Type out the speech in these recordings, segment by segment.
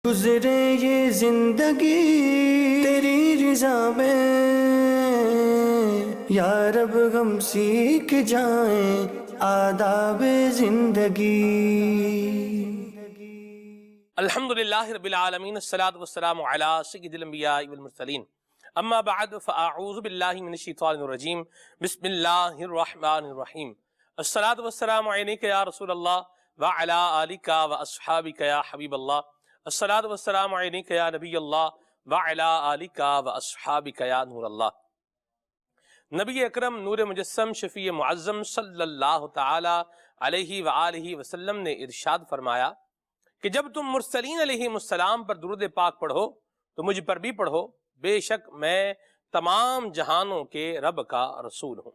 گزرے یہ زندگی تیری رضا میں، یا رب ہم سیکھ جائیں آداب زندگی۔ الحمدللہ رب العالمین، الصلاۃ والسلام علی سید الانبیاء والمرسلین، اما بعد فاعوذ باللہ من الشیطان الرجیم، بسم اللہ الرحمن الرحیم۔ الصلاۃ والسلام علیک یا رسول اللہ وعلی آلک واصحابک یا حبیب اللہ، الصلاۃ والسلام علیک یا نبی اللہ وعلی آلک واصحابک یا نور اللہ۔ نبی اکرم نور مجسم شفیع معظم صلی اللہ تعالی علیہ وآلہ وسلم نے ارشاد فرمایا کہ جب تم مرسلین علیہ السلام پر درود پاک پڑھو تو مجھ پر بھی پڑھو، بے شک میں تمام جہانوں کے رب کا رسول ہوں۔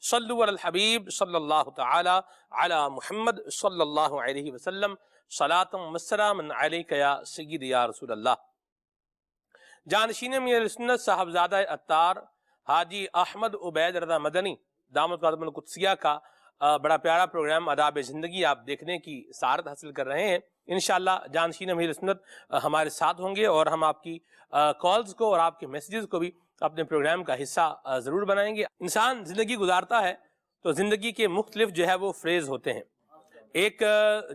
صلو علی الحبیب صلی اللہ تعالی علی محمد صلی اللہ علیہ وسلم، صلاۃ و سلام علیک یا سید یا رسول اللہ۔ جانشین امیر سنت صاحبزادہ عطار حاجی احمد عبید رضا مدنی دامت قدم القدسیہ کا بڑا پیارا پروگرام آداب زندگی آپ دیکھنے کی سعادت حاصل کر رہے ہیں۔ انشاءاللہ جانشین امیر سنت ہمارے ساتھ ہوں گے اور ہم آپ کی کالز کو اور آپ کے میسیجز کو بھی اپنے پروگرام کا حصہ ضرور بنائیں گے۔ انسان زندگی گزارتا ہے تو زندگی کے مختلف جو ہے وہ فیز ہوتے ہیں۔ ایک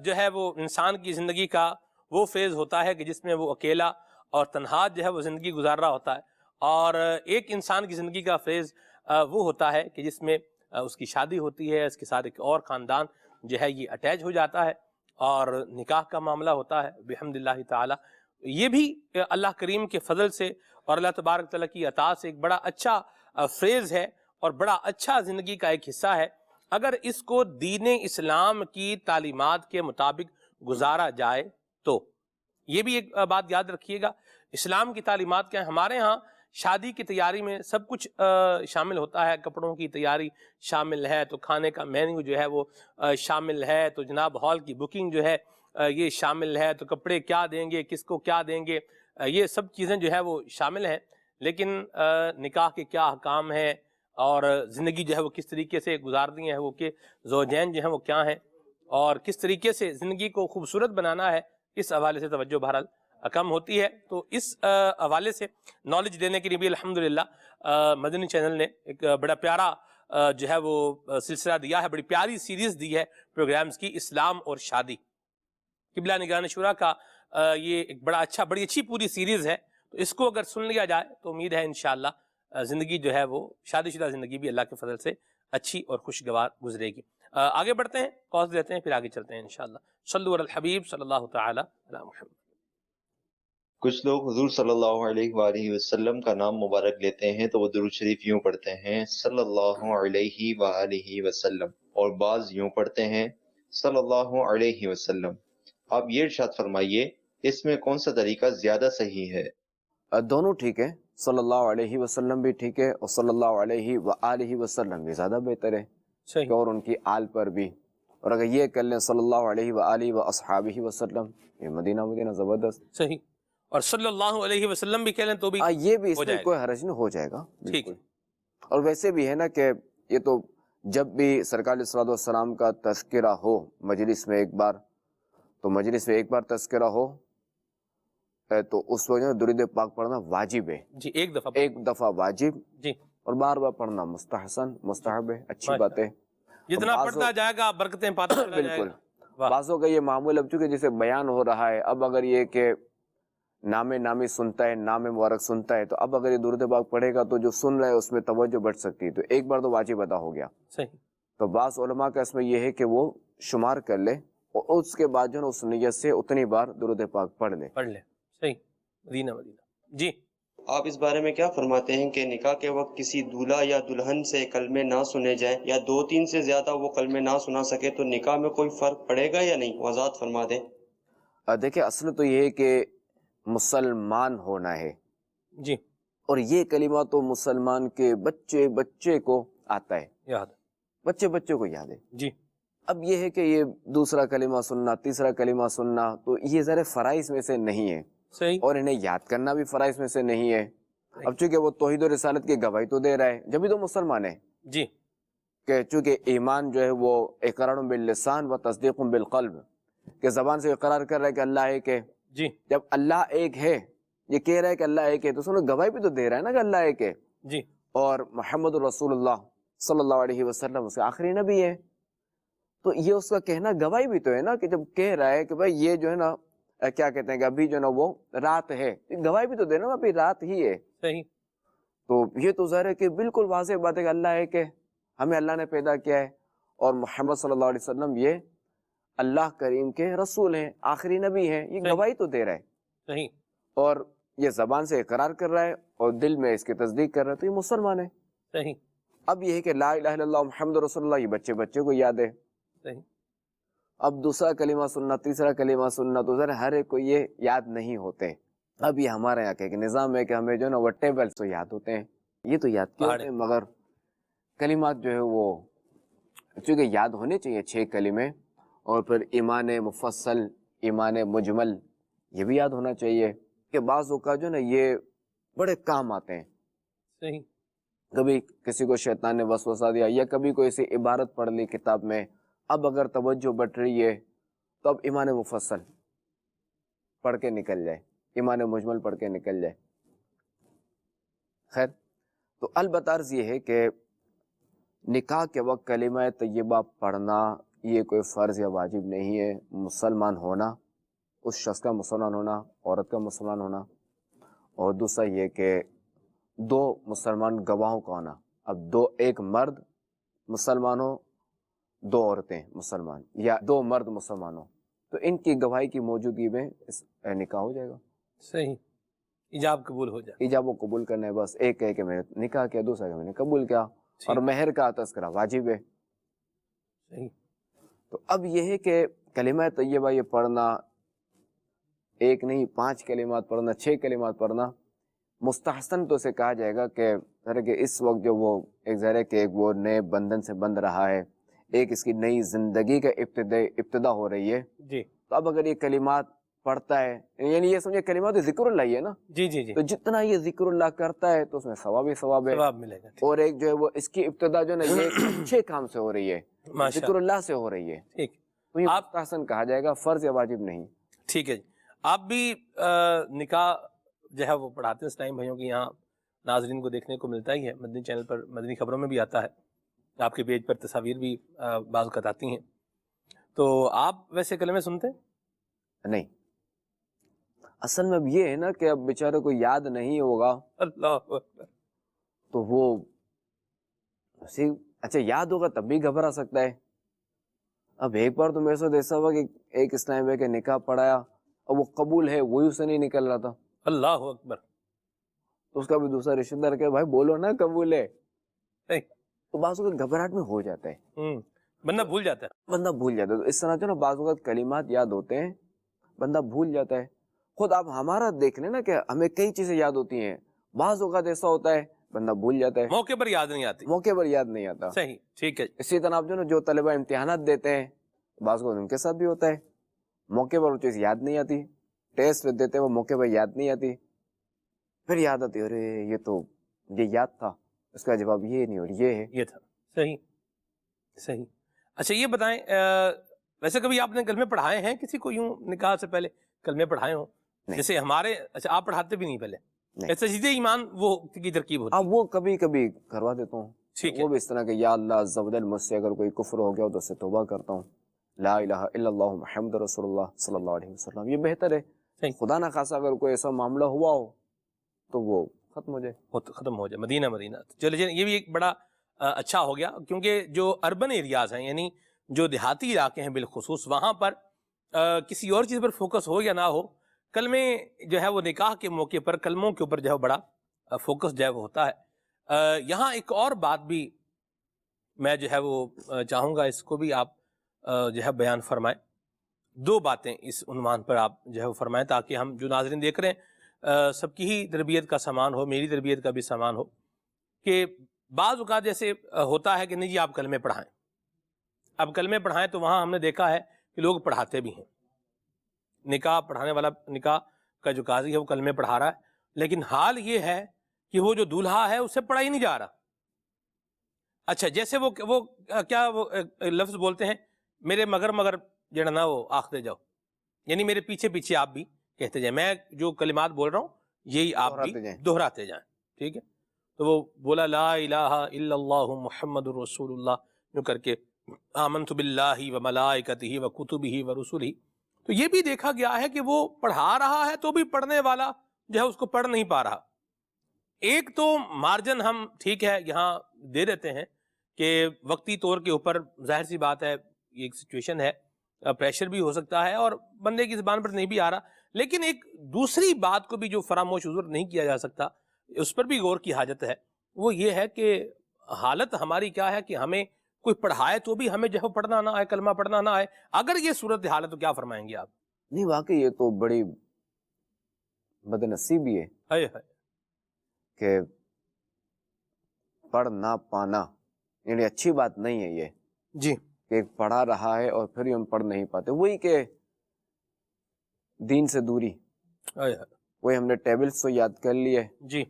جو ہے وہ انسان کی زندگی کا وہ فیز ہوتا ہے کہ جس میں وہ اکیلا اور تنہا جو ہے وہ زندگی گزار رہا ہوتا ہے، اور ایک انسان کی زندگی کا فیز وہ ہوتا ہے کہ جس میں اس کی شادی ہوتی ہے، اس کے ساتھ ایک اور خاندان جو ہے یہ اٹیچ ہو جاتا ہے اور نکاح کا معاملہ ہوتا ہے بحمداللہ تعالی۔ یہ بھی اللہ کریم کے فضل سے اور اللہ تبارک تعالیٰ کی عطا سے ایک بڑا اچھا فیز ہے اور بڑا اچھا زندگی کا ایک حصہ ہے اگر اس کو دین اسلام کی تعلیمات کے مطابق گزارا جائے تو۔ یہ بھی ایک بات یاد رکھیے گا، اسلام کی تعلیمات کیا ہیں؟ ہمارے ہاں شادی کی تیاری میں سب کچھ شامل ہوتا ہے، کپڑوں کی تیاری شامل ہے، تو کھانے کا مینیو جو ہے وہ شامل ہے، تو جناب ہال کی بکنگ جو ہے یہ شامل ہے، تو کپڑے کیا دیں گے، کس کو کیا دیں گے، یہ سب چیزیں جو ہے وہ شامل ہیں۔ لیکن نکاح کے کیا احکام ہیں اور زندگی جو ہے وہ کس طریقے سے گزارنی ہے، وہ کہ زوجین جو ہیں وہ کیا ہیں اور کس طریقے سے زندگی کو خوبصورت بنانا ہے، اس حوالے سے توجہ بہرحال کم ہوتی ہے۔ تو اس حوالے سے نالج دینے کے لیے بھی الحمدللہ مدنی چینل نے ایک بڑا پیارا جو ہے وہ سلسلہ دیا ہے، بڑی پیاری سیریز دی ہے پروگرامز کی، اسلام اور شادی۔ قبلہ نگران شورا کا یہ ایک بڑی اچھی پوری سیریز ہے، تو اس کو اگر سن لیا جائے تو امید ہے انشاءاللہ زندگی جو ہے وہ شادی شدہ زندگی بھی اللہ کے فضل سے اچھی اور خوشگوار گزرے گی۔ آگے بڑھتے ہیں، کالز دیتے ہیں، پھر آگے چلتے ہیں انشاءاللہ۔ صلو علی الحبیب صلی اللہ تعالی علی محمد۔ کچھ لوگ حضور صلی اللہ علیہ وآلہ وسلم کا نام مبارک لیتے ہیں تو وہ درود شریف یوں پڑھتے ہیں صلی اللہ علیہ وآلہ وسلم، اور بعض یوں پڑھتے ہیں صلی اللہ علیہ وسلم۔ آپ یہ ارشاد فرمائیے اس میں کون سا طریقہ زیادہ صحیح ہے؟ دونوں ٹھیک ہے، صلی اللہ علیہ وسلم بھی ٹھیک ہے اور صلی اللہ علیہ وآلہ وسلم بھی زیادہ بہتر ہے، صحیح، اور ان کی آل پر بھی۔ اور اگر یہ کر لیں صلی اللہ علیہ وآلہ واصحابہ وسلم، یہ مدینہ زبردست۔ صحیح، اور صلی اللہ علیہ وسلم بھی کہہ لیں تو بھی یہ بھی اس ہو میں جائے گا۔ کوئی حرج نہیں، ہو جائے گا ٹھیک بالکل۔ اور ویسے بھی ہے نا کہ یہ تو جب بھی سرکار علیہ الصلوۃ والسلام کا تذکرہ ہو مجلس میں ایک بار، تو مجلس میں ایک بار تذکرہ ہو تو اس وقت درود پاک پڑھنا واجب ہے، جی، ایک دفعہ واجب، جی، اور بار بار پڑھنا مستحسن مستحب ہے، اچھی بات ہے۔ جتنا پڑھتا جائے گا برکتیں پاتا چلا جائے بالکل، گا۔ بعضوں کا یہ معمول اب چونکہ جسے بیان ہو رہا ہے، اب اگر یہ کہ نامی سنتا ہے، نام مبارک سنتا ہے، تو اب اگر یہ درود پاک پڑھے گا تو جو سن رہے اس میں توجہ بڑھ سکتی ہے، تو ایک بار تو واجب ادا ہو گیا۔ صحیح، تو بعض علماء کا اس میں یہ ہے کہ وہ شمار کر لے اور اس کے بعد جو ہے اس نیت سے اتنی بار درود پاک پڑھ لے۔ صحیح، مدینہ جی۔ آپ اس بارے میں کیا فرماتے ہیں کہ نکاح کے وقت کسی دولہا یا دلہن سے کلمے نہ سنے جائیں یا 2-3 سے زیادہ وہ کلمے نہ سنا سکے تو نکاح میں کوئی فرق پڑے گا یا نہیں؟ وضاحت فرما دیں۔ دیکھیں اصل تو یہ ہے کہ مسلمان ہونا ہے، جی، اور یہ کلمہ تو مسلمان کے بچے کو آتا ہے، یاد، بچے کو یاد ہے۔ جی، اب یہ ہے کہ یہ دوسرا کلمہ سننا، تیسرا کلمہ سننا، تو یہ ذرا فرائض میں سے نہیں ہے، صحیح، اور انہیں یاد کرنا بھی فرائض میں سے نہیں ہے۔ اب چونکہ وہ توحید و رسالت کی گواہی تو دے رہا ہے، جبھی تو مسلمان ہے، جی، کہ چونکہ ایمان جو ہے وہ اقرار باللسان و تصدیق بالقلب، کہ زبان سے اقرار کر رہا ہے کہ اللہ ہے، کہ جی جب اللہ ایک ہے، یہ کہہ رہا ہے کہ اللہ ایک ہے، تو سنو گواہی بھی تو دے رہا ہے نا کہ اللہ ایک ہے، جی اور محمد رسول اللہ صلی اللہ علیہ وسلم اس کے آخری نبی ہے، تو یہ اس کا کہنا گواہی بھی تو ہے نا، کہ جب کہہ رہا ہے کہ بھائی یہ جو ہے نا کیا کہتے ہیں کہ ابھی جو ہے نا وہ رات ہے، گواہی بھی تو دینا ابھی رات ہی ہے. صحیح. تو یہ تو ظاہر ہے کہ بالکل واضح بات ہے کہ اللہ ہے کہ ہمیں اللہ نے پیدا کیا ہے، اور محمد صلی اللہ علیہ وسلم یہ اللہ کریم کے رسول ہیں، آخری نبی ہیں، یہ گواہی تو دے رہا ہے. صحیح. اور یہ زبان سے اقرار کر رہا ہے اور دل میں اس کی تصدیق کر رہا ہے، تو یہ مسلمان ہے. صحیح. اب یہ ہے کہ لا الہ الا اللہ محمد رسول اللہ یہ بچے بچے کو یاد ہے. صحیح. اب دوسرا کلمہ سننا، تیسرا کلمہ سننا، تو ذرا ہر ایک کو یہ یاد نہیں ہوتے. اب یہ ہمارے یہاں کے نظام ہے کہ ہمیں جو ہے نا وہ ٹیبل تو یاد ہوتے ہیں، یہ تو یاد کیوں ہوتے ہیں، مگر کلمات جو ہے وہ چونکہ یاد ہونے چاہیے 6 کلمے، اور پھر ایمان مفصل، ایمان مجمل، یہ بھی یاد ہونا چاہیے کہ بعض اوقات جو ہے نا یہ بڑے کام آتے ہیں. صحیح. کبھی کسی کو شیطان نے وسوسہ دیا، یا کبھی کوئی سی عبارت پڑھ لی کتاب میں، اب اگر توجہ بٹ رہی ہے تو اب ایمان مفصل پڑھ کے نکل جائے، ایمان مجمل پڑھ کے نکل جائے. خیر، تو البتہ عرض یہ ہے کہ نکاح کے وقت کلمہ طیبہ پڑھنا یہ کوئی فرض یا واجب نہیں ہے. مسلمان ہونا، اس شخص کا مسلمان ہونا، عورت کا مسلمان ہونا، اور دوسرا یہ کہ 2 مسلمان گواہوں کا ہونا. اب ایک مرد مسلمان ہو، 2 عورتیں مسلمان، یا 2 مرد مسلمان ہو، تو ان کی گواہی کی موجودگی میں نکاح ہو جائے گا. صحیح. ایجاب قبول ہو جائے. ایجاب و قبول کرنا ہے. بس ایک ہے کہ میں نے نکاح کیا، دوسرا کہ میں نے قبول کیا، اور مہر کا تذکرہ واجب ہے. صحیح. تو اب یہ ہے کہ کلمہ طیبہ یہ پڑھنا، ایک نہیں 5 کلمات پڑھنا، 6 کلمات پڑھنا مستحسن تو سے کہا جائے گا کہ اس وقت جو وہ ایک ظاہر ہے کہ ایک وہ نئے بندھن سے بندھ رہا ہے، ایک اس کی نئی زندگی کا ابتدا ہو رہی ہے. جی. تو اب اگر یہ کلمات پڑھتا ہے، یعنی یہ سمجھے کلمات ذکر اللہ ہی ہے نا. جی جی جی. تو جتنا یہ ذکر اللہ کرتا ہے تو اس میں ثواب ہی ثواب ہے، ثواب ملے گا. اور ایک جو ہے وہ اس کی ابتدا جو ہے نا یہ اچھے کام سے ہو رہی ہے، ذکر اللہ سے ہو رہی ہے. ٹھیک. تو یہ مستحسن کہا جائے گا، فرض یا واجب نہیں. ٹھیک ہے جی. آپ بھی نکاح جو ہے وہ پڑھاتے ہیں اسلام بھائیوں کی، یہاں ناظرین کو دیکھنے کو ملتا ہی ہے، مدنی چینل پر مدنی خبروں میں بھی آتا ہے، آپ کے پیج پر تصاویر بھی بعض اوقات آتی ہیں. تو آپ ویسے کلمے سنتے ہیں؟ نہیں، اصل میں اب یہ ہے نا کہ اب بیچارے کو یاد نہیں ہوگا، اللہ اکبر، تو وہ اچھا یاد ہوگا تب بھی گھبرا سکتا ہے. اب ایک بار تو میرے ساتھ ایسا ہوا کہ ایک اسلام بھائی کے نکاح پڑھایا اور وہ قبول ہے، وہی اسے نہیں نکل رہا تھا. اللہ اکبر. تو اس کا بھی دوسرا رشتہ دار کہ بھائی بولو نا قبول ہے. نہیں. تو بعض اوقات گھبراہٹ میں ہو جاتا ہے، بندہ بھول جاتا ہے. بندہ بھول جاتا ہے. تو اس طرح جو نا بعض اوقات کلمات یاد ہوتے ہیں، بندہ بھول جاتا ہے. خود آپ ہمارا دیکھ لیں نا کہ ہمیں کئی چیزیں یاد ہوتی ہیں، بعض اوقات ایسا ہوتا ہے بندہ بھول جاتا ہے، موقع پر یاد نہیں آتی. موقع پر یاد نہیں آتا. صحیح. ٹھیک ہے. اسی طرح آپ جو نا جو طلبہ امتحانات دیتے ہیں، بعض اوقات ان کے ساتھ بھی ہوتا ہے، موقع پر وہ چیز یاد نہیں آتی، ٹیسٹ دیتے ہیں وہ موقع پر یاد نہیں آتی، پھر یاد آتی ارے یہ تو یہ یاد تھا، اس کا جواب یہ نہیں اور یہ ہے. یہ تھا. صحیح. صحیح. اچھا یہ بتائیں، ویسے کبھی آپ نے کلمے پڑھائے ہیں کسی کو، یوں نکاح سے پہلے کلمے پڑھائے ہوں؟ جیسے ہمارے، اچھا آپ پڑھاتے بھی نہیں پہلے؟ ایسا سیدھے ایمان وہ کی ترکیب ہوتی ہے؟ اب وہ کبھی کبھی کروا دیتا ہوں. ٹھیک ہے. وہ بھی اس طرح کہ یا اللہ عز و جل مجھ سے اگر کوئی کفر ہو گیا تو اس سے توبہ کرتا ہوں، لا الہ الا اللہ محمد رسول اللہ صلی اللہ علیہ وسلم، یہ بہتر ہے. خدا نہ خاصا اگر کوئی ایسا معاملہ ہوا ہو تو وہ ختم ہو جائے، ختم ہو جائے. مدینہ مدینہ. چلے یہ بھی ایک بڑا اچھا ہو گیا، کیونکہ جو اربن ایریاز ہیں، یعنی جو دیہاتی علاقے ہیں بالخصوص، وہاں پر کسی اور چیز پر فوکس ہو یا نہ ہو، کلمے جو ہے وہ نکاح کے موقع پر کلموں کے اوپر جو ہے بڑا فوکس جو ہے وہ ہوتا ہے. یہاں ایک اور بات بھی میں جو ہے وہ چاہوں گا اس کو بھی آپ جو ہے بیان فرمائیں. 2 باتیں اس عنوان پر آپ جو ہے وہ فرمائیں، تاکہ ہم جو ناظرین دیکھ رہے ہیں سب کی ہی تربیت کا سامان ہو، میری تربیت کا بھی سامان ہو. کہ بعض اوقات جیسے ہوتا ہے کہ نہیں جی آپ کلمے پڑھائیں، اب کلمے پڑھائیں تو وہاں ہم نے دیکھا ہے کہ لوگ پڑھاتے بھی ہیں. نکاح پڑھانے والا، نکاح کا جو قاضی ہے وہ کلمے پڑھا رہا ہے، لیکن حال یہ ہے کہ وہ جو دولہا ہے اسے پڑھا ہی نہیں جا رہا. اچھا جیسے وہ کیا وہ لفظ بولتے ہیں، میرے مگر جڑنا وہ آخ دے جاؤ، یعنی میرے پیچھے پیچھے آپ بھی کہتے جائیں. میں جو کلمات بول رہا ہوں یہی آپ بھی دہراتے جائیں. دہراتے جائیں. ٹھیک ہے. تو وہ بولا لا الہ الا اللہ محمد رسول اللہ جو کر کے آمنت باللہ و ملائکتہ و کتبہ و رسلہ. تو یہ بھی دیکھا گیا ہے کہ وہ پڑھا رہا ہے تو بھی پڑھنے والا جو ہے اس کو پڑھ نہیں پا رہا. ایک تو مارجن ہم ٹھیک ہے یہاں دے دیتے ہیں کہ وقتی طور کے اوپر ظاہر سی بات ہے یہ ایک سچویشن ہے, پریشر بھی ہو سکتا ہے اور بندے کی زبان پر نہیں بھی آ رہا. لیکن ایک دوسری بات کو بھی جو فراموش حضور نہیں کیا جا سکتا, اس پر بھی غور کی حاجت ہے. وہ یہ ہے کہ حالت ہماری کیا ہے کہ ہمیں کوئی پڑھائے تو بھی ہمیں جو ہے پڑھنا نہ آئے, کلمہ پڑھنا نہ آئے. اگر یہ صورت حال ہے تو کیا فرمائیں گے آپ؟ نہیں واقعی یہ تو بڑی بد نصیبی ہے ہائے ہائے. کہ پڑھ نہ پانا, یعنی اچھی بات نہیں ہے یہ جی کہ ایک پڑھا رہا ہے اور پھر ہم پڑھ نہیں پاتے. وہی کہ دین سے دوری, ہائے ہائے. وہی ہم نے ٹیبلز تو یاد کر لیے جی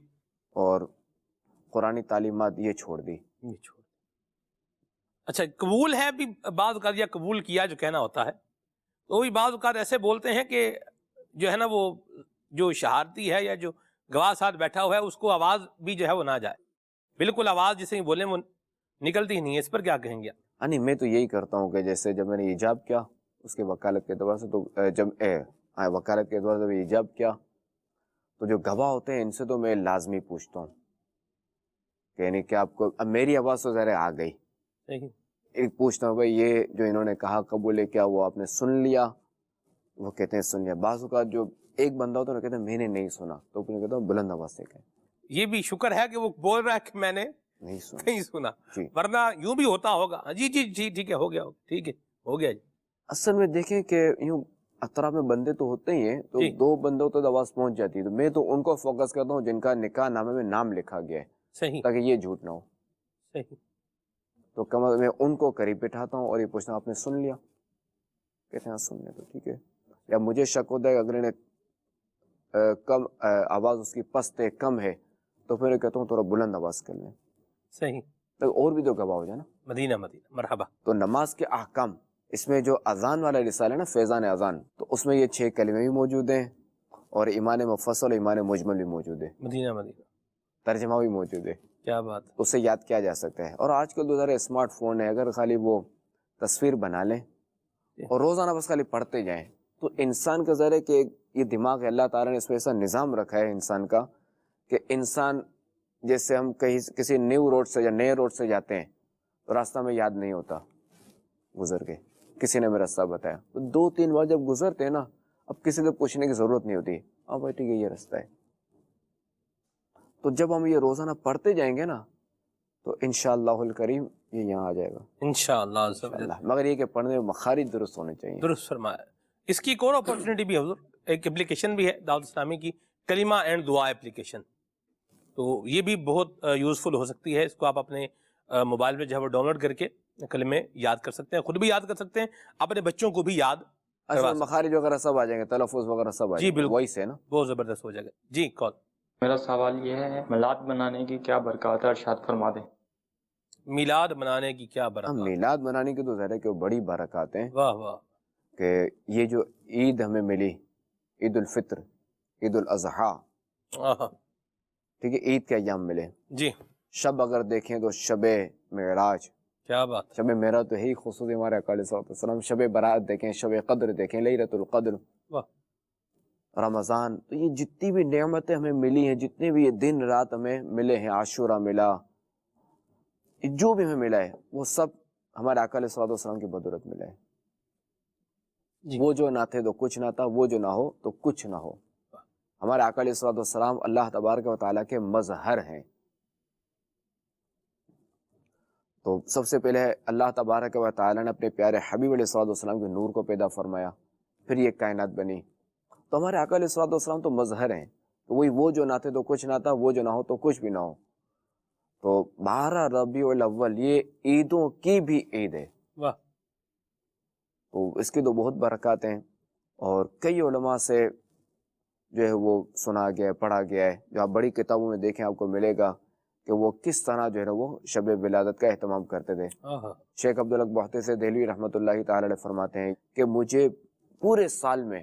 اور قرآنی تعلیمات یہ چھوڑ دی. یہ چھوڑ. اچھا قبول ہے بھی بعض اوقات, یا قبول کیا جو کہنا ہوتا ہے, تو بھی بعض اوقات ایسے بولتے ہیں کہ جو ہے نا وہ جو شہادتی ہے یا جو گواہ ساتھ بیٹھا ہوا ہے اس کو آواز بھی جو ہے وہ نہ جائے, بالکل آواز جسے بولیں وہ نکلتی ہی نہیں ہے. اس پر کیا کہیں گے؟ نہیں میں تو یہی کرتا ہوں کہ جیسے جب میں نے ایجاب کیا اس کے وکالت کے اعتبار سے, تو جب وکالت کے اعتبار سے ایجاب کیا تو جو گواہ ہوتے ہیں ان سے تو میں لازمی پوچھتا ہوں کہ یعنی کہ آپ کو, اب میری آواز تو ذرا آ گئی, صحیح. ایک پوچھتا ہوں بھائی یہ جو انہوں نے کہا قبول ہے کیا وہ آپ نے سن لیا؟ وہ کہتے ہیں سن لیا. بعض اوقات جو ایک بندہ ہوتا ہے کہتے ہیں میں نے نہیں سنا, تو پھر کہتا ہوں بلند آواز سے کہیں. یہ بھی شکر ہے کہ وہ بول رہا ہے کہ میں نے نہیں سنا نہیں سنا, جی. ورنہ یوں بھی ہوتا ہوگا. جی جی جی ٹھیک ہے, ہو گیا ٹھیک ہے ہو گیا. جی اصل میں دیکھیں کہ یوں اطراف میں بندے تو ہوتے ہی ہیں, تو جی. دو بندوں تک آواز پہنچ جاتی ہے, تو میں تو ان کو فوکس کرتا ہوں جن کا نکاح نامے میں نام لکھا گیا ہے صحیح تاکہ یہ جھوٹ نہ ہو. صحیح. تو کم از کم میں ان کو قریب بٹھاتا ہوں اور یہ پوچھتا ہوں آپ نے سن لیا؟ کہتے ہیں سن لیا تو ٹھیک ہے. یا مجھے شک ہوتا ہے کہ اگر انہیں کم آواز اس کی پست ہے کم ہے تو پھر کہتا ہوں تھوڑا بلند آواز کر لیں صحیح. تو اور بھی تو گواہ ہو جائے نا. مدینہ مدینہ مرحبا. تو نماز کے احکام اس میں جو اذان والا رسالہ ہے نا, فیضان اذان, تو اس میں یہ 6 کلمے بھی موجود ہیں اور ایمان مفصل اور ایمان مجمل بھی موجود ہے, مدینہ مدینہ. ترجمہ بھی موجود ہے, کیا بات. اس سے یاد کیا جا سکتا ہے. اور آج کل تو ذرا اسمارٹ فون ہے, اگر خالی وہ تصویر بنا لیں اور روزانہ بس خالی پڑھتے جائیں تو انسان کا ذرا کہ یہ دماغ ہے, اللہ تعالیٰ نے اس میں ایسا نظام رکھا ہے انسان کا کہ انسان جیسے ہم کہیں کسی نیو روڈ سے یا نئے روڈ سے جاتے ہیں تو راستہ میں یاد نہیں ہوتا, گزر کے کسی نے میں راستہ بتایا, تو 2-3 بار جب گزرتے ہیں نا اب کسی سے پوچھنے کی ضرورت نہیں ہوتی, اب بھائی ٹھیک ہے یہ راستہ ہے. تو جب ہم یہ روزانہ پڑھتے جائیں گے نا تو انشاءاللہ الکریم یہ یہاں آ جائے گا انشاءاللہ. مگر یہ کہ پڑھنے میں مخارج درست ہونے چاہیے. درست فرمایا. اس کی ایک اور اپرچونٹی بھی ہے حضور, ایک اپلیکیشن بھی ہے دعوت اسلامی کی, کلمہ اینڈ دعا اپلیکیشن. تو یہ بھی بہت یوزفل ہو سکتی ہے. اس کو آپ اپنے موبائل میں جو ہے وہ ڈاؤن لوڈ کر کے کلمے یاد کر سکتے ہیں, خود بھی یاد کر سکتے ہیں, اپنے بچوں کو بھی یاد کروا سکتے ہیں. مخارج وغیرہ سب آ جائیں گے, تلفظ وغیرہ سب آ جی جائیں گے, بالکل, وہی سے نا بہت زبردست ہو جائے گا. جی کال. میرا سوال یہ ہے میلاد بنانے کی کیا برکات ہے, ارشاد فرما دیں. میلاد منانے کی کیا برکات. میلاد منانے کی تو ظاہر ہے کہ وہ بڑی برکات ہیں واہ واہ. کہ یہ جو عید ہمیں ملی, عید الفطر, عید الاضحیٰ, آہا. ٹھیک ہے, عید کے ایام ملے. جی شب اگر دیکھیں تو شب معراج, کیا بات. شب معراج تو ہے ہی خصوصی ہمارے اقال صلی اللہ علیہ وسلم. شب برات دیکھیں, شب قدر دیکھیں, لیلۃ القدر, واہ. رمضان, تو یہ جتنی بھی نعمتیں ہمیں ملی ہیں, جتنے بھی یہ دن رات ہمیں ملے ہیں, عاشورہ ملا, جو بھی ہمیں ملا ہے وہ سب ہمارے آقا علیہ الصلوۃ والسلام کی بدولت ملا ہے. جی. وہ جو نہ تھے تو کچھ نہ تھا, وہ جو نہ ہو تو کچھ نہ ہو. ہمارے آقا علیہ الصلوۃ والسلام اللہ تبارک و تعالیٰ کے مظہر ہیں. تو سب سے پہلے اللہ تبارک و تعالیٰ نے اپنے پیارے حبیب علیہ الصلوۃ والسلام کے نور کو پیدا فرمایا, پھر یہ کائنات بنی. تو ہمارے آقا علیہ الصلوۃ والسلام تو مظہر ہیں, تو وہی وہ جو نہ تھے تو کچھ نہ تھا, وہ جو نہ ہو تو کچھ بھی نہ ہو. تو 12 ربیع الاول یہ عیدوں کی بھی عید ہے. واہ. تو اس کی تو بہت برکات ہیں, اور کئی علماء سے جو ہے وہ سنا گیا ہے, پڑھا گیا ہے, جو آپ بڑی کتابوں میں دیکھیں آپ کو ملے گا کہ وہ کس طرح جو ہے نا وہ شب ولادت کا اہتمام کرتے تھے. آہا. شیخ عبدالحق بہتے سے دہلوی رحمۃ اللہ تعالی علیہ فرماتے ہیں کہ مجھے پورے سال میں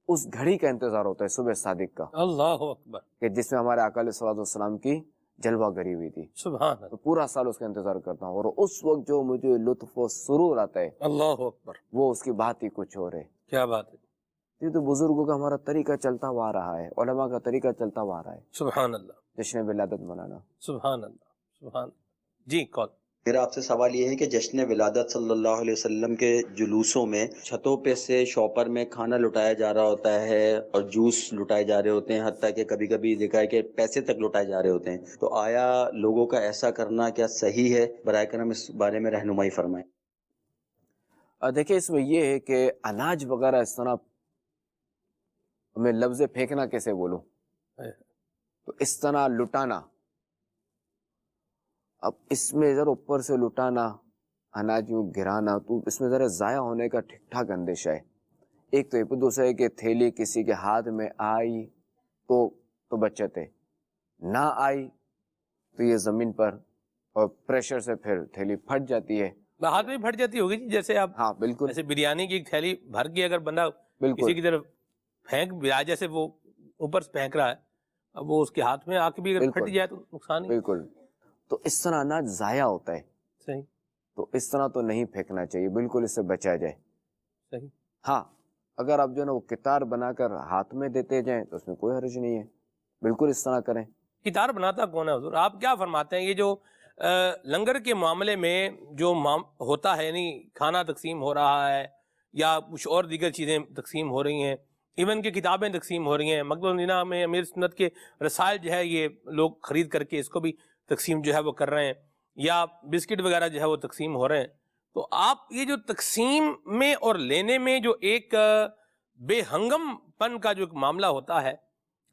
اس گھڑی کا انتظار ہوتا ہے صبح صادق کا، اللہ اکبر، کہ جس میں ہمارے آقا علیہ الصلوۃ والسلام کی جلوہ گری ہوئی تھی. سبحان تو اللہ، پورا سال اس کا انتظار کرتا ہوں، اور اس وقت جو مجھے لطف و سرور آتا ہے اللہ اکبر، وہ اس کی بات ہی کچھ اور ہے. کیا بات ہے، یہ تو بزرگوں کا ہمارا طریقہ چلتا ہوا آ رہا ہے، علماء کا طریقہ چلتا ہوا آ رہا ہے، سبحان اللہ، جشن ولادت منانا. سبحان اللہ، سبحان اللہ. جی کال. میرا آپ سے سوال یہ ہے کہ جشن ولادت صلی اللہ علیہ وسلم کے جلوسوں میں چھتوں پہ سے شاپر میں کھانا لٹایا جا رہا ہوتا ہے اور جوس لٹائے جا رہے ہوتے ہیں، حتیٰ کہ کبھی کبھی دیکھا ہے کہ پیسے تک لٹائے جا رہے ہوتے ہیں. تو آیا لوگوں کا ایسا کرنا کیا صحیح ہے؟ برائے کرم اس بارے میں رہنمائی فرمائیں. دیکھیں اس میں یہ ہے کہ اناج وغیرہ اس طرح، میں لفظ پھینکنا کیسے بولوں، تو اس طرح لٹانا، اب اس میں ذرا اوپر سے لٹانا، اناج یوں گرانا، تو اس میں ذرا ضائع ہونے کا ٹھیک ٹھاک اندیشہ ہے. ایک تو یہ، دوسرا ہے کہ تھیلی کسی کے ہاتھ میں آئی تو بچت ہے، نہ آئی تو یہ زمین پر اور پریشر سے پھر تھیلی پھٹ جاتی ہے. ہاتھ میں پھٹ جاتی ہوگی جی، جیسے آپ، ہاں بالکل جیسے بریانی کی ایک تھیلی بھر کے اگر بندہ بالکل کسی کی طرف پھینک بھی رہا ہے، جیسے وہ اوپر سے پھینک رہا ہے، اب وہ اس کے ہاتھ میں آ کے بھی اگر بالکل پھٹ جائے تو نقصان ہی. بالکل. تو اس طرح اناج ضائع ہوتا ہے، صحیح، تو اس طرح تو نہیں پھینکنا چاہیے، بالکل اس سے بچا جائے. صحیح. ہاں اگر آپ جو ہے نا وہ کتار بنا کر ہاتھ میں دیتے جائیں تو اس میں کوئی حرج نہیں ہے، بالکل اس طرح کریں. کتار بناتا کون ہے حضور؟ آپ کیا فرماتے ہیں یہ جو لنگر کے معاملے میں جو ہوتا ہے، یعنی کھانا تقسیم ہو رہا ہے یا کچھ اور دیگر چیزیں تقسیم ہو رہی ہیں، ایون کہ کتابیں تقسیم ہو رہی ہیں، مکتبۃ المدینہ میں امیر سنت کے رسائل جو ہے یہ لوگ خرید کر کے اس کو بھی تقسیم جو ہے وہ کر رہے ہیں، یا بسکٹ وغیرہ جو ہے وہ تقسیم ہو رہے ہیں. تو آپ یہ جو تقسیم میں اور لینے میں جو ایک بے ہنگم پن کا جو ایک معاملہ ہوتا ہے،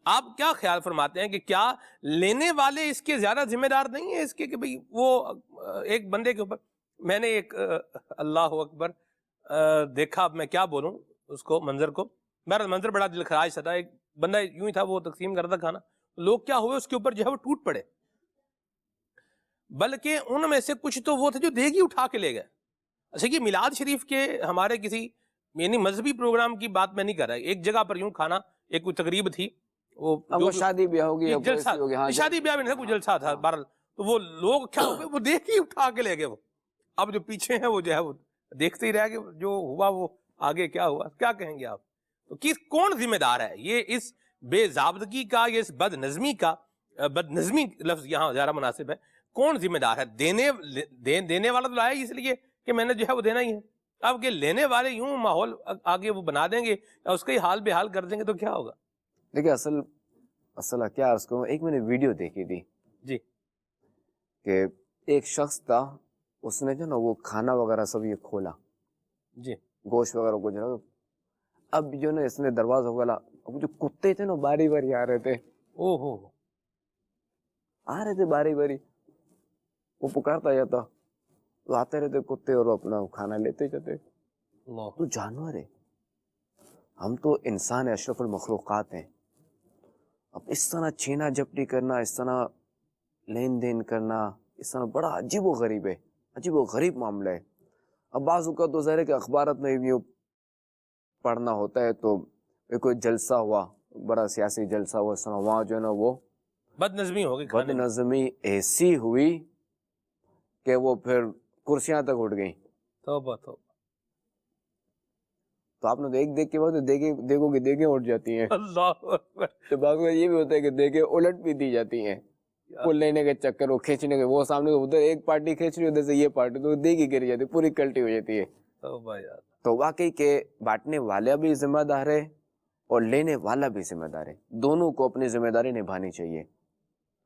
آپ کیا خیال فرماتے ہیں کہ کیا لینے والے اس کے زیادہ ذمہ دار نہیں ہیں اس کے کہ بھئی وہ ایک بندے کے اوپر، میں نے ایک اللہ اکبر دیکھا، اب میں کیا بولوں اس کو، منظر کو، میرا منظر بڑا دل خراش تھا. ایک بندہ یوں ہی تھا، وہ تقسیم کرتا کھانا، لوگ کیا ہوئے اس کے اوپر جو ہے وہ ٹوٹ پڑے، بلکہ ان میں سے کچھ تو وہ تھے جو دیگ ہی اٹھا کے لے گئے. اچھا کہ میلاد شریف کے ہمارے کسی یعنی مذہبی پروگرام کی بات میں نہیں کر رہا، ایک جگہ پر یوں کھانا، ایک کوئی تقریب تھی، وہ شادی بیاہ ہوگی، جلسہ، شادی بیاہ میں نہیں تھا، کوئی جلسہ تھا بہرحال، تو وہ لوگ کیا ہوئے، وہ دیکھ ہی اٹھا کے لے گئے. وہ اب جو پیچھے ہیں وہ جو ہے وہ دیکھتے ہی رہ گئے، جو ہوا وہ آگے کیا ہوا، کیا کہیں گے آپ؟ تو کون ذمہ دار ہے یہ اس بے ضابطگی کا، یہ اس بد نظمی کا، بد نظمی لفظ یہاں زیادہ مناسب ہے، کون ذمہ دار ہے؟ دینے والا تو لایا اس لیے کہ میں نے جو ہے وہ دینا ہی ہے. اب کہ لینے والے یوں ماحول آگے وہ بنا دیں گے یا اس کا ہی حال بے حال کر دیں گے تو کیا ہوگا؟ دیکھیں اصل کیا عرض کروں، ایک میں نے ویڈیو دیکھی تھی جی، کہ ایک شخص تھا، اس نے جو نا وہ کھانا وغیرہ سب یہ کھولا، جی، گوشت وغیرہ کو جو نا، اب جو نا اس نے دروازہ کھولا، اب جو کتے تھے نا باری باری آ رہے تھے، باری باری، وہ پکارتا جاتا، تو آتے رہتے کتے اور اپنا کھانا لیتے جاتے. تو جانور ہے، ہم تو انسان اشرف المخلوقات ہیں. اب اس طرح چھینا جھپٹی کرنا، اس طرح لین دین کرنا، اس طرح بڑا عجیب و غریب ہے، عجیب و غریب معاملہ ہے. اب بعض اوقات تو ظاہر ہے کہ اخبارات میں بھی پڑھنا ہوتا ہے، تو کوئی جلسہ ہوا، بڑا سیاسی جلسہ ہوا، اس طرح وہاں جو ہے نا وہ بد نظمی ہوگی، بد نظمی ایسی ہوئی کہ وہ پھر کرسیاں تک اٹھ گئیں. توبہ توبہ. تو آپ نے ایک دیکھ کے بعد دیکھو کہ دیکھیں اٹھ جاتی ہیں. اللہ اکبر. تو بعض میں یہ بھی ہوتا ہے کہ دیکھیں الٹ بھی دی جاتی ہیں، وہ لینے کے چکر، وہ کھینچنے کے، وہ سامنے ادھر ایک پارٹی کھینچ رہی، ادھر سے یہ پارٹی، تو دیکھ ہی گر جاتی، پوری کلٹی ہو جاتی ہے. توبہ یار. تو واقعی کہ بانٹنے والا بھی ذمہ دار ہے اور لینے والا بھی ذمہ دار ہے، دونوں کو اپنی ذمہ داری نبھانی چاہیے.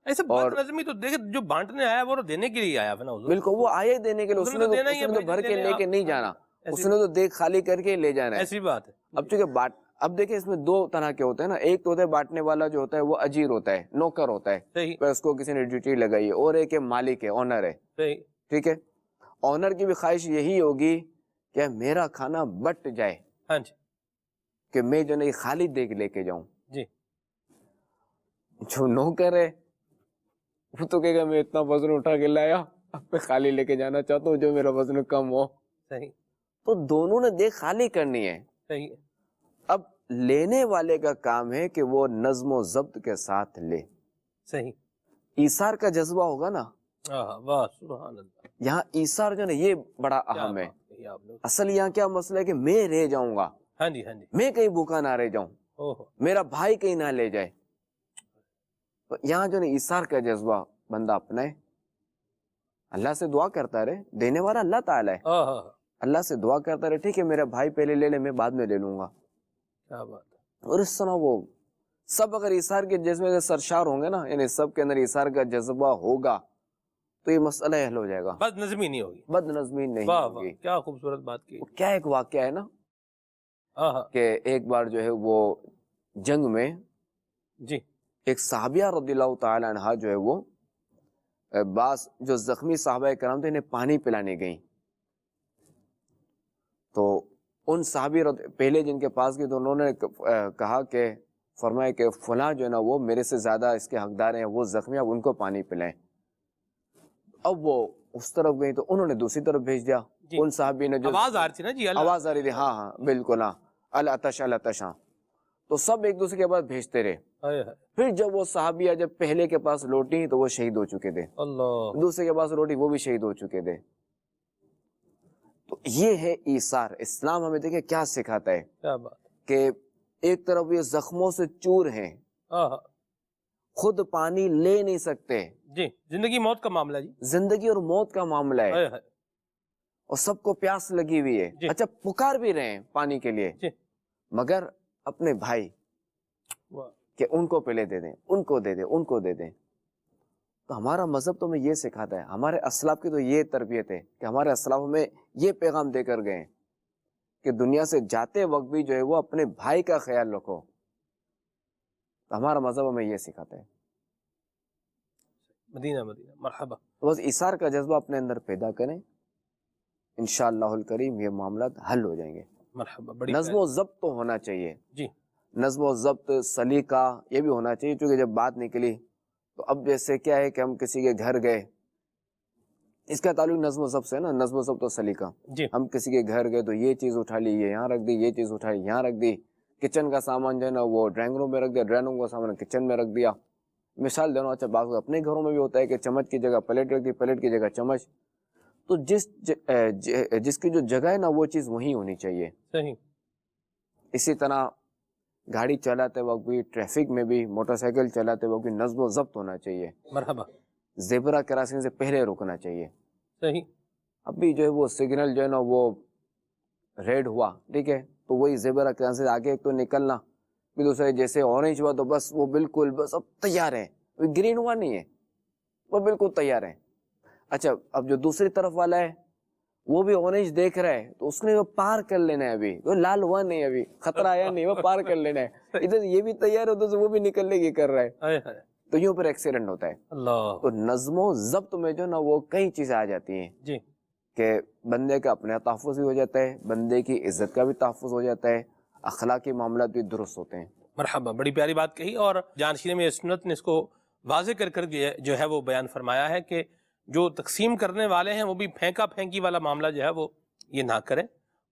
ایسے بد نظمی تو دیکھ، جو بانٹنے آیا وہ دینے کے لیے آیا ہے نا حضور. بالکل، وہ آئے دینے کے لیے، اس نے تو بھر کے لے کے نہیں جانا، اس نے تو دیکھ خالی کر کے لے جانا ہے. ایسی بات ہے. اب چونکہ اب دیکھیں اس میں دو طرح کے ہوتے ہیں نا، ایک تو ہوتا ہے بانٹنے والا جو ہوتا ہے وہ اجیر ہوتا ہے، نوکر ہوتا ہے، صحیح، اس کو کسی نے ڈیوٹی لگائی ہے، اور ایک مالک ہے، آنر ہے. صحیح، ٹھیک ہے، آنر کی بھی خواہش یہی ہوگی کہ میرا کھانا بٹ جائے، ہاں جی، کہ میں جو نہیں خالی دیکھ لے کے جاؤں. جی. جو نوکر ہے وہ تو کہے گا میں اتنا وزن اٹھا کے لایا، اب میں خالی لے کے جانا چاہتا ہوں جو میرا وزن کم ہو. صحیح. تو دونوں نے دیکھ خالی کرنی ہے. صحیح. اب لینے والے کا کام ہے کہ وہ نظم و ضبط کے ساتھ لے. صحیح. ایثار کا جذبہ ہوگا نا, واہ سبحان اللہ. یہاں ایثار جو ہے نا یہ بڑا اہم ہے. اصل یہاں کیا مسئلہ ہے کہ میں رہ جاؤں گا, ہاں جی ہاں جی, میں کہیں بھوکا نہ رہ جاؤں, میرا بھائی کہیں نہ لے جائے. تو یہاں جو نا ایثار کا جذبہ بندہ اپنائے, اللہ سے دعا کرتا رہے, دینے والا اللہ تعالیٰ ہے, اللہ سے دعا کرتا رہے ٹھیک ہے میرا بھائی پہلے لے لے, میں بعد میں لے لوں گا. کیا بات ہے. اور اس طرح وہ سب اگر ایثار کے جذبے سے سرشار ہوں گے نا, یعنی سب کے اندر ایثار کا جذبہ ہوگا تو یہ مسئلہ حل ہو جائے گا, بد نظمی نہیں ہوگی. بد نظمی نہیں واہ ہوگی. واہ کیا خوبصورت بات کی. کیا ایک واقعہ ہے نا کہ ایک بار جو ہے وہ جنگ میں جی ایک صحابیہ رضی اللہ تعالی عنہ جو ہے وہ بعض جو زخمی صحابہ کرام تھے انہیں پانی پلانے گئیں. تو ان صحابی پہلے جن کے پاس گئے تو انہوں نے کہا کہ فرمایا کہ فلاں جو ہے نا وہ میرے سے زیادہ اس کے حقدار ہیں, وہ زخمی, اب ان کو پانی پلائیں. اب وہ اس طرف گئی تو انہوں نے دوسری طرف بھیج دیا. ان صحابی نے جو آواز آ رہی تھی نا جی, آواز آ رہی تھی, ہاں ہاں بالکل, ہاں العطش العطش, ہاں. تو سب ایک دوسرے کے پاس بھیجتے رہے. پھر جب وہ صحابیہ جب پہلے کے پاس لوٹی تو وہ شہید ہو چکے تھے, اللہ, دوسرے کے پاس لوٹی وہ بھی شہید ہو چکے تھے. تو یہ ہے ایثار. اسلام ہمیں دیکھیں کیا سکھاتا ہے کیا بات کہ ایک طرف یہ زخموں سے چور ہیں, خود پانی لے نہیں سکتے, جی زندگی موت کا معاملہ جی, زندگی اور موت کا معاملہ ہے, ہائے اور سب کو پیاس لگی ہوئی ہے. اچھا پکار بھی رہے ہیں پانی کے لیے, مگر اپنے بھائی کہ ان کو پہلے دے دیں, ان کو دے دیں, ان کو دے دیں. تو ہمارا مذہب تو ہمیں یہ سکھاتا ہے, ہمارے اسلاف کی تو یہ تربیت ہے کہ ہمارے اسلاف ہمیں یہ پیغام دے کر گئے کہ دنیا سے جاتے وقت بھی جو ہے وہ اپنے بھائی کا خیال رکھو. تو ہمارا مذہب ہمیں یہ سکھاتا ہے. مدینہ مدینہ مرحبا. تو بس ایثار کا جذبہ اپنے اندر پیدا کریں, انشاءاللہ الکریم یہ معاملات حل ہو جائیں گے. مرحبا. بڑی نظم و ضبط تو ہونا چاہیے جی, نظم و ضبط, سلیقہ یہ بھی ہونا چاہیے. چونکہ جب بات نکلی تو اب جیسے کیا ہے کہ ہم کسی کے گھر گئے, اس کا تعلق نظم و ضبط سے ہے نا, نظم و ضبط و سلیقہ. جی ہم کسی کے گھر گئے تو یہ چیز اٹھا لی, یہ یہاں رکھ دی, یہ چیز اٹھا لی یہاں رکھ دی, کچن کا سامان جو ہے نا وہ ڈرائنگ روم میں رکھ دیا, ڈرائنگ روم کا سامان کچن میں رکھ دیا. مثال دے رہا ہوں. اچھا بعض اپنے گھروں میں بھی ہوتا ہے کہ چمچ کی جگہ پلیٹ رکھ دی, پلیٹ کی جگہ چمچ. تو جس کی جو جگہ ہے نا وہ چیز وہیں ہونی چاہیے. صحیح. اسی طرح گاڑی چلاتے وقت بھی, ٹریفک میں بھی, موٹر سائیکل چلاتے وقت بھی نظم و ضبط ہونا چاہیے. مرحبا. زیبرا کراسنگ سے پہلے رکنا چاہیے. صحیح. اب بھی جو ہے وہ سگنل جو ہے نا وہ ریڈ ہوا, ٹھیک ہے, تو وہی زیبرا کراسنگ سے آگے تو نکلنا, پھر دوسرے جیسے اورنج ہوا تو بس وہ بالکل بس اب تیار ہے, گرین ہوا نہیں ہے, وہ بالکل تیار ہے. اچھا اب جو دوسری طرف والا ہے وہ بھی اورنج دیکھ رہا ہے تو اس نے وہ پار کر لینا ہے, ابھی وہ لال ہوا نہیں, ابھی خطرہ آیا نہیں, وہ پار کر لینا ہے. ادھر یہ بھی تیار ہے, ادھر سے وہ بھی نکلنے کی کر رہا ہے, تو یوں پر ایکسیڈنٹ ہوتا ہے. اللہ. تو نظم و ضبط میں جو نا وہ کئی چیزیں آ جاتی ہیں جی, کہ بندے کا اپنا تحفظ بھی ہو جاتا ہے, بندے کی عزت کا بھی تحفظ ہو جاتا ہے, اخلاقی معاملات بھی درست ہوتے ہیں. مرحبا. بڑی پیاری بات کہی, اور جانشین میں سنت نے اس کو واضح کر کر جو ہے وہ بیان فرمایا ہے کہ جو تقسیم کرنے والے ہیں وہ بھی پھینکا پھینکی والا معاملہ جو ہے وہ یہ نہ کریں,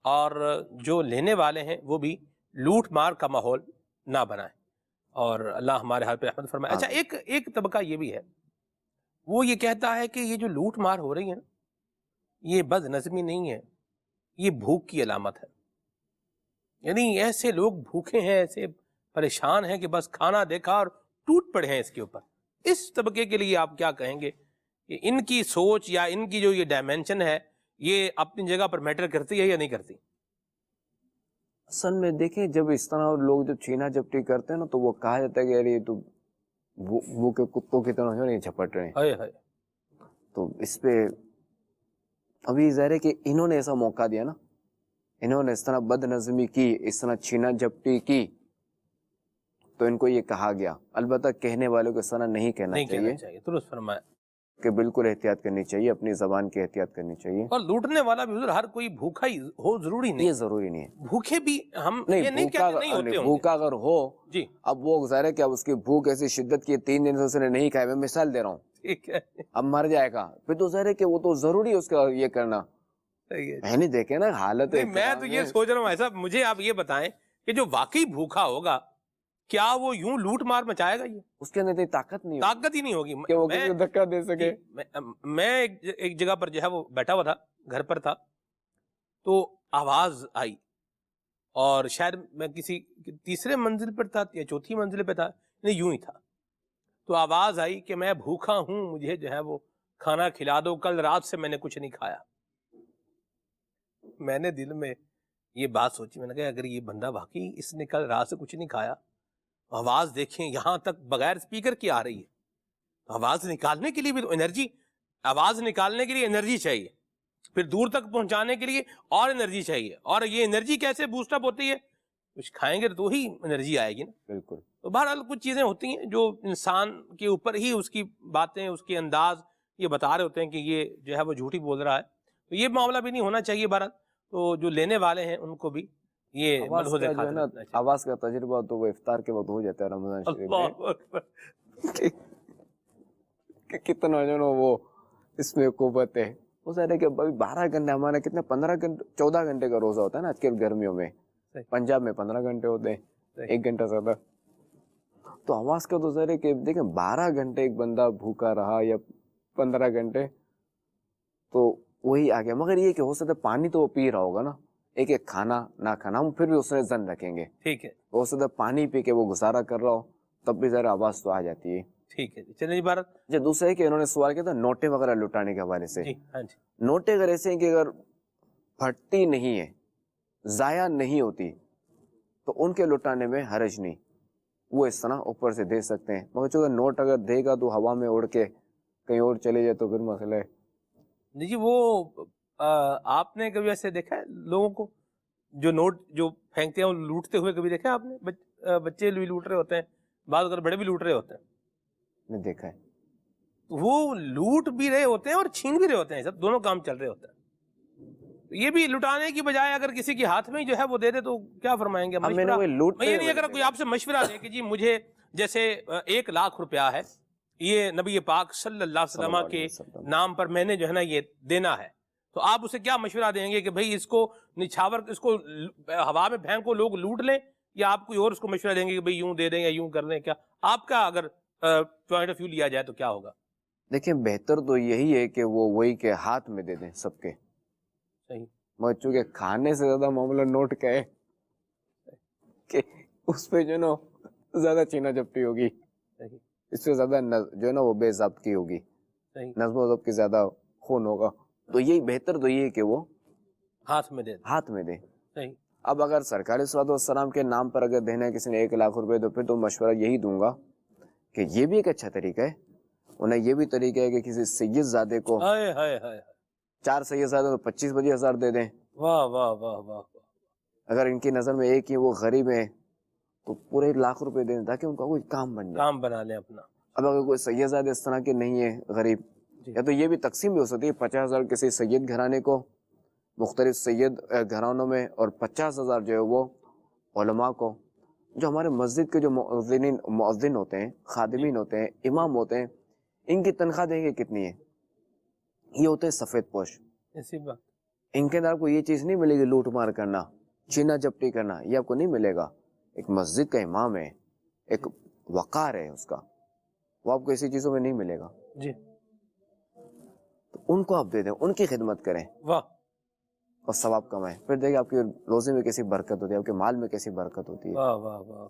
اور جو لینے والے ہیں وہ بھی لوٹ مار کا ماحول نہ بنائیں, اور اللہ ہمارے حال پہ رحمت فرمائے. اچھا ایک طبقہ یہ بھی ہے, وہ یہ کہتا ہے کہ یہ جو لوٹ مار ہو رہی ہے نا یہ بد نظمی نہیں ہے, یہ بھوک کی علامت ہے. یعنی ایسے لوگ بھوکے ہیں, ایسے پریشان ہیں کہ بس کھانا دیکھا اور ٹوٹ پڑے ہیں اس کے اوپر. اس طبقے کے لیے آپ کیا کہیں گے کہ ان کی سوچ یا ان کی جو یہ ڈائمینشن ہے یہ اپنی جگہ پر میٹر کرتی ہے یا نہیں کرتی؟ اصل میں دیکھیں جب اس طرح لوگ جب چھینا جھپٹی کرتے ہیں نا تو وہ کہا جاتا ہے کہ یار یہ تو بھوکے کتوں کی طرح نہیں جھپٹ رہے ہیں. تو اس پہ ابھی ظاہر ہے کہ انہوں نے ایسا موقع دیا نا, انہوں نے اس طرح بد نظمی کی, اس طرح چھینا جھپٹی کی, تو ان کو یہ کہا گیا. البتہ کہنے والوں کو اس طرح نہیں کہنا چاہیے. درست فرمایا کہ بالکل احتیاط کرنی چاہیے, اپنی زبان کی احتیاط کرنی چاہیے. اور لوٹنے والا بھی ہر کوئی بھوکا ہی ہو ضروری نہیں, یہ ضروری نہیں ہے. بھوکے بھی ہم نہیں, بھوکا اگر ہو جی, اب وہ ظاہر ہے کہ اب اس کی بھوک ایسی شدت کی 3 دن سے اس نے نہیں کھایا, میں مثال دے رہا ہوں, ٹھیک ہے, اب مر جائے گا پھر تو ظاہر ہے کہ وہ تو ضروری ہے اس کا یہ کرنا. میں نہیں دیکھے نا حالت, میں تو یہ سوچ رہا ہوں ایسا. مجھے آپ یہ بتائیں کہ جو واقعی بھوکا ہوگا کیا وہ یوں لوٹ مار مچائے گا؟ یہ اس کے اندر اتنی طاقت نہیں ہوتی طاقت ہی نہیں ہوگی. کہ وہ کسی کو دھکا دے سکے. میں ایک جگہ پر جو ہے وہ بیٹھا ہوا تھا, گھر پر تھا, تو آواز آئی, اور شاید میں کسی تیسرے منزل پر تھا یا چوتھی منزل پہ تھا, نہیں یوں ہی تھا. تو آواز آئی کہ میں بھوکا ہوں, مجھے جو ہے وہ کھانا کھلا دو, کل رات سے میں نے کچھ نہیں کھایا. میں نے دل میں یہ بات سوچی, میں نے کہا اگر یہ بندہ واقعی اس نے کل رات سے کچھ نہیں کھایا, آواز دیکھیں یہاں تک بغیر اسپیکر کی آ رہی ہے, آواز نکالنے کے لیے بھی تو انرجی, آواز نکالنے کے لیے انرجی چاہیے, پھر دور تک پہنچانے کے لیے اور انرجی چاہیے, اور یہ انرجی کیسے بوسٹ اپ ہوتی ہے؟ کچھ کھائیں گے تو ہی انرجی آئے گی نا. بالکل. تو بہرحال کچھ چیزیں ہوتی ہیں جو انسان کے اوپر ہی اس کی باتیں, اس کے انداز یہ بتا رہے ہوتے ہیں کہ یہ جو ہے وہ جھوٹی بول رہا ہے. تو یہ معاملہ بھی نہیں ہونا چاہیے. بہرحال تو جو لینے والے ہیں ان کو بھی یہ ملحوظ جو ہے نا, آواز کا تجربہ تو وہ افطار کے وقت ہو جاتا ہے رمضان شریف میں, کہ کتنا جو نا وہ اس میں قوت ہے. وہ سارے کہ 12 گھنٹے, ہمارے کتنے 15 گھنٹے 14 گھنٹے کا روزہ ہوتا ہے نا آج کل گرمیوں میں, پنجاب میں 15 گھنٹے ہوتے ہیں, 1 گھنٹہ زیادہ. تو آواز کا تو ظاہر ہے کہ دیکھیں 12 گھنٹے ایک بندہ بھوکا رہا یا 15 گھنٹے, تو وہی آ گیا. مگر یہ کہ ہو سکتا ہے پانی تو وہ پی رہا ہوگا نا, ایک ایک کھانا نہ کھانا, ہم پھر بھی اس میں زن رکھیں گے. ٹھیک ہے, ہو سکتا ہے پانی پی کے وہ گزارا کر رہا ہو, تب بھی ذرا آواز تو آ جاتی ہے. ٹھیک ہے. چلیں بھارت. جو دوسرا ہے کہ انہوں نے سوال کیا تھا نوٹیں وغیرہ لٹانے کے حوالے سے. جی ہاں جی. نوٹیں اگر ایسے ہیں کہ اگر پھٹتی نہیں ہے, ضائع نہیں ہوتی, تو ان کے لٹانے میں حرج نہیں, وہ اس طرح اوپر سے دے سکتے ہیں. مگر چونکہ نوٹ اگر دے گا تو ہوا میں اڑ کے کہیں اور چلے جائے تو پھر مسئلہ ہے. جی وہ آپ نے کبھی ایسے دیکھا ہے لوگوں کو جو نوٹ جو پھینکتے ہیں وہ لوٹتے ہوئے کبھی دیکھا ہے آپ نے؟ بچے بھی لوٹ رہے ہوتے ہیں, بعض اگر بڑے بھی لوٹ رہے ہوتے ہیں. میں دیکھا ہے. وہ لوٹ بھی رہے ہوتے ہیں اور چھین بھی رہے ہوتے ہیں, سب دونوں کام چل رہے ہوتے ہیں. یہ بھی لٹانے کی بجائے اگر کسی کے ہاتھ میں جو ہے وہ دے دے تو کیا فرمائیں گے؟ میں یہ نہیں اگر کوئی آپ سے مشورہ دے کہ جی مجھے جیسے 1 لاکھ روپیہ ہے, یہ نبی پاک صلی اللہ علیہ وسلم کے نام پر میں نے جو ہے نا یہ دینا ہے, تو آپ اسے کیا مشورہ دیں گے کہ بھئی اس کو نچھاور, اس کو ہوا میں پھینکو لوگ لوٹ لیں, یا آپ کوئی اور اس کو مشورہ دیں گے کہ بھئی یوں دے دیں یا یوں کر دیں؟ کیا آپ کا اگر پوائنٹ آف ویو لیا جائے تو کیا ہوگا؟ دیکھیں بہتر تو یہی ہے کہ وہ وہی کے ہاتھ میں دے دیں سب کے. صحیح. مگر چونکہ کھانے سے زیادہ معاملہ نوٹ کا ہے کہ اس پہ جو ہے نا زیادہ چینا جپٹی ہوگی, اس پہ زیادہ جو ہے نا وہ بے ضابطگی ہوگی, نظم و ضبط کی زیادہ خون ہوگا. تو یہی بہتر تو یہ ہے کہ وہ ہاتھ میں دے. صحیح. اب اگر سرکار صلی اللہ علیہ وسلم کے نام پر اگر دینا ہے کسی نے 1 لاکھ روپے, تو پھر تو مشورہ یہی دوں گا کہ یہ بھی ایک اچھا طریقہ ہے. انہیں یہ بھی طریقہ ہے کہ کسی سید زادے کو 4 سید زادے تو 25-25 ہزار دے دیں. واہ واہ واہ واہ. اگر ان کی نظر میں ایک ہی وہ غریب ہے تو پورے 1 لاکھ روپے دیں تاکہ ان کا کوئی کام بنا لیں اپنا. اب اگر کوئی سید زادے اس طرح کے نہیں ہے غریب, یا تو یہ بھی تقسیم بھی ہو سکتی ہے 50,000 کسی سید گھرانے کو مختلف سید گھرانوں میں, اور 50,000 جو ہے وہ علماء کو. جو ہمارے مسجد کے جو مؤذن ہوتے ہیں, خادمین ہوتے ہیں, امام ہوتے ہیں, ان کی تنخواہ دیں گے کتنی ہے؟ یہ ہوتے ہیں سفید پوش. ایسی بات. ان کے اندر آپ کو یہ چیز نہیں ملے گی لوٹ مار کرنا, چینا جپٹی کرنا, یہ آپ کو نہیں ملے گا. ایک مسجد کا امام ہے, ایک وقار ہے اس کا, وہ آپ کو ایسی چیزوں میں نہیں ملے گا. جی. تو ان کو آپ دے دیں, ان کی خدمت کریں. واہ. اور ثواب کمائیں. پھر دیکھیں آپ کی روزے میں کیسی برکت ہوتی ہے, آپ کے مال میں کیسی برکت ہوتی ہے. واہ واہ واہ.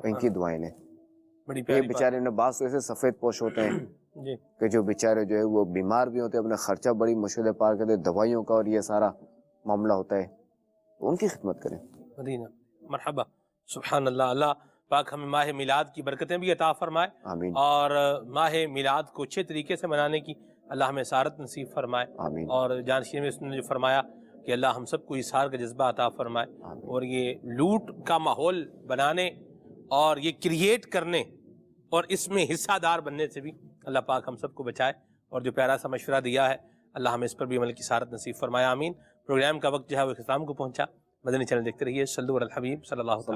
ان کی دعائیں لیں. بڑی یہ پیاری بیچارے نے بعض ایسے سفید پوش ہوتے ہیں جی کہ جو بیچارے جو ہے وہ بیمار بھی ہوتے ہیں, اپنا خرچہ بڑی مشکل پار کرتے, دوائیوں کا اور یہ سارا معاملہ ہوتا ہے, تو ان کی خدمت کریں. مدینہ. مرحبا. سبحان اللہ. اللہ پاک ہمیں ماہ میلاد کی برکتیں بھی عطا فرمائے, آمین. اور ماہ میلاد کو اچھے طریقے سے منانے کی اللہ ہمیں سعادت نصیب فرمائے. آمین. اور جانشین میں اس نے جو فرمایا کہ اللہ ہم سب کو اظہار کا جذبہ عطا فرمائے, اور یہ لوٹ کا ماحول بنانے اور یہ کریٹ کرنے اور اس میں حصہ دار بننے سے بھی اللہ پاک ہم سب کو بچائے. اور جو پیارا سا مشورہ دیا ہے اللہ ہمیں اس پر بھی عمل کی سعادت نصیب فرمائے. آمین. پروگرام کا وقت جو ہے وہ اختتام کو پہنچا. مدنی چینل دیکھتے رہیے. صلو علی الحبیب صلی اللہ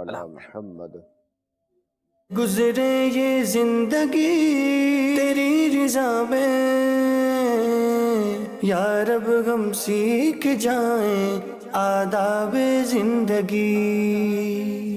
علیہ محمد. گزرے یہ زندگی تیری رضا میں, یا رب ہم سیکھ جائیں آداب زندگی.